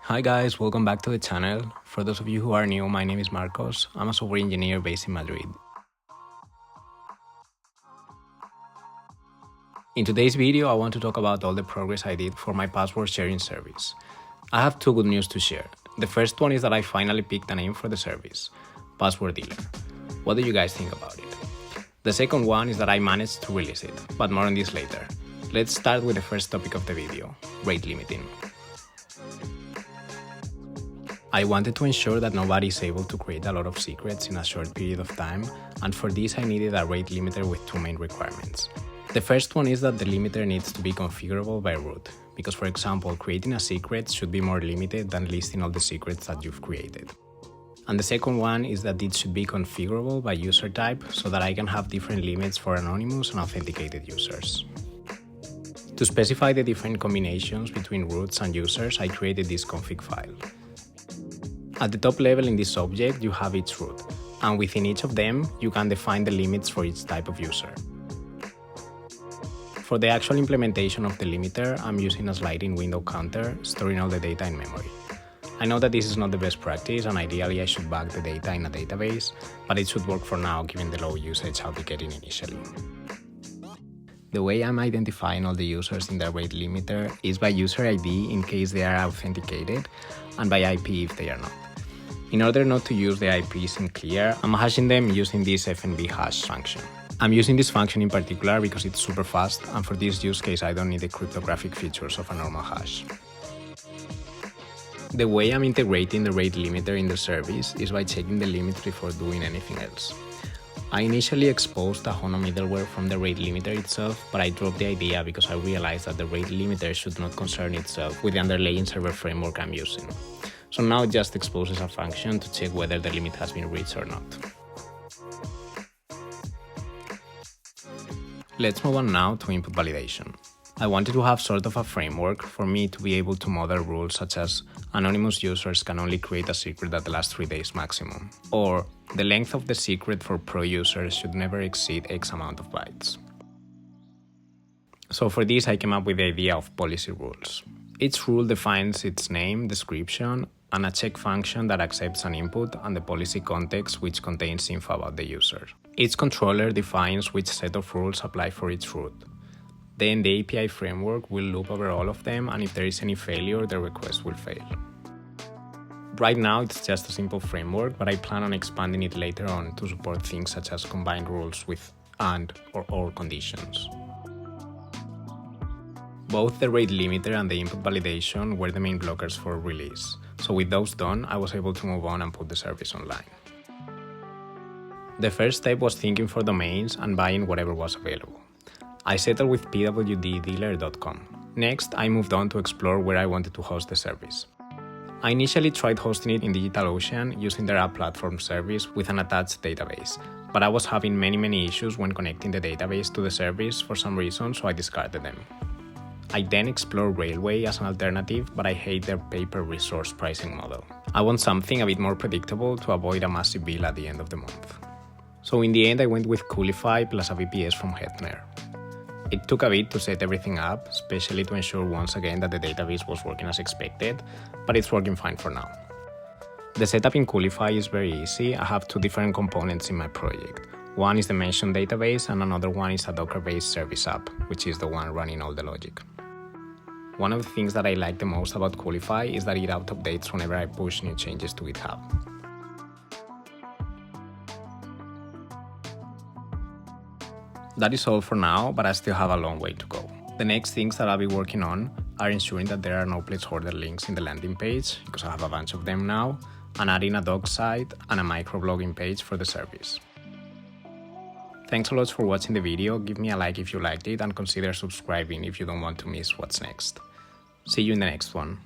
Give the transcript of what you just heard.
Hi guys, welcome back to the channel. For those of you who are new, my name is Marcos. I'm a software engineer based in Madrid. In today's video, I want to talk about all the progress I did for my password sharing service. I have two good news to share. The first one is that I finally picked a name for the service, Password Dealer. What do you guys think about it? The second one is that I managed to release it, but more on this later. Let's start with the first topic of the video, rate limiting. I wanted to ensure that nobody is able to create a lot of secrets in a short period of time, and for this I needed a rate limiter with two main requirements. The first one is that the limiter needs to be configurable by root, because for example, creating a secret should be more limited than listing all the secrets that you've created. And the second one is that it should be configurable by user type so that I can have different limits for anonymous and authenticated users. To specify the different combinations between roots and users, I created this config file. At the top level in this object, you have each root, and within each of them, you can define the limits for each type of user. For the actual implementation of the limiter, I'm using a sliding window counter, storing all the data in memory. I know that this is not the best practice, and ideally I should bag the data in a database, but it should work for now given the low usage I'll be getting initially. The way I'm identifying all the users in the rate limiter is by user ID in case they are authenticated, and by IP if they are not. In order not to use the IPs in clear, I'm hashing them using this FNB hash function. I'm using this function in particular because it's super fast, and for this use case I don't need the cryptographic features of a normal hash. The way I'm integrating the rate limiter in the service is by checking the limits before doing anything else. I initially exposed a HONO middleware from the rate limiter itself, but I dropped the idea because I realized that the rate limiter should not concern itself with the underlying server framework I'm using. So now it just exposes a function to check whether the limit has been reached or not. Let's move on now to input validation. I wanted to have sort of a framework for me to be able to model rules such as anonymous users can only create a secret that lasts 3 days maximum, or the length of the secret for pro users should never exceed X amount of bytes. So for this I came up with the idea of policy rules. Each rule defines its name, description, and a check function that accepts an input and the policy context which contains info about the user. Each controller defines which set of rules apply for each root. Then the API framework will loop over all of them, and if there is any failure, the request will fail. Right now it's just a simple framework, but I plan on expanding it later on to support things such as combined rules with and or conditions. Both the rate limiter and the input validation were the main blockers for release, so with those done, I was able to move on and put the service online. The first step was thinking for domains and buying whatever was available. I settled with pwddealer.com. Next, I moved on to explore where I wanted to host the service. I initially tried hosting it in DigitalOcean using their app platform service with an attached database, but I was having many issues when connecting the database to the service for some reason, so I discarded them. I then explored Railway as an alternative, but I hate their pay-per-resource pricing model. I want something a bit more predictable to avoid a massive bill at the end of the month. So in the end I went with Coolify plus a VPS from Hetner. It took a bit to set everything up, especially to ensure once again that the database was working as expected, but it's working fine for now. The setup in Coolify is very easy. I have two different components in my project. One is the mentioned database and another one is a Docker-based service app, which is the one running all the logic. One of the things that I like the most about Coolify is that it auto-updates whenever I push new changes to GitHub. That is all for now, but I still have a long way to go. The next things that I'll be working on are ensuring that there are no placeholder links in the landing page, because I have a bunch of them now, and adding a doc site and a microblogging page for the service. Thanks a lot for watching the video, give me a like if you liked it, and consider subscribing if you don't want to miss what's next. See you in the next one.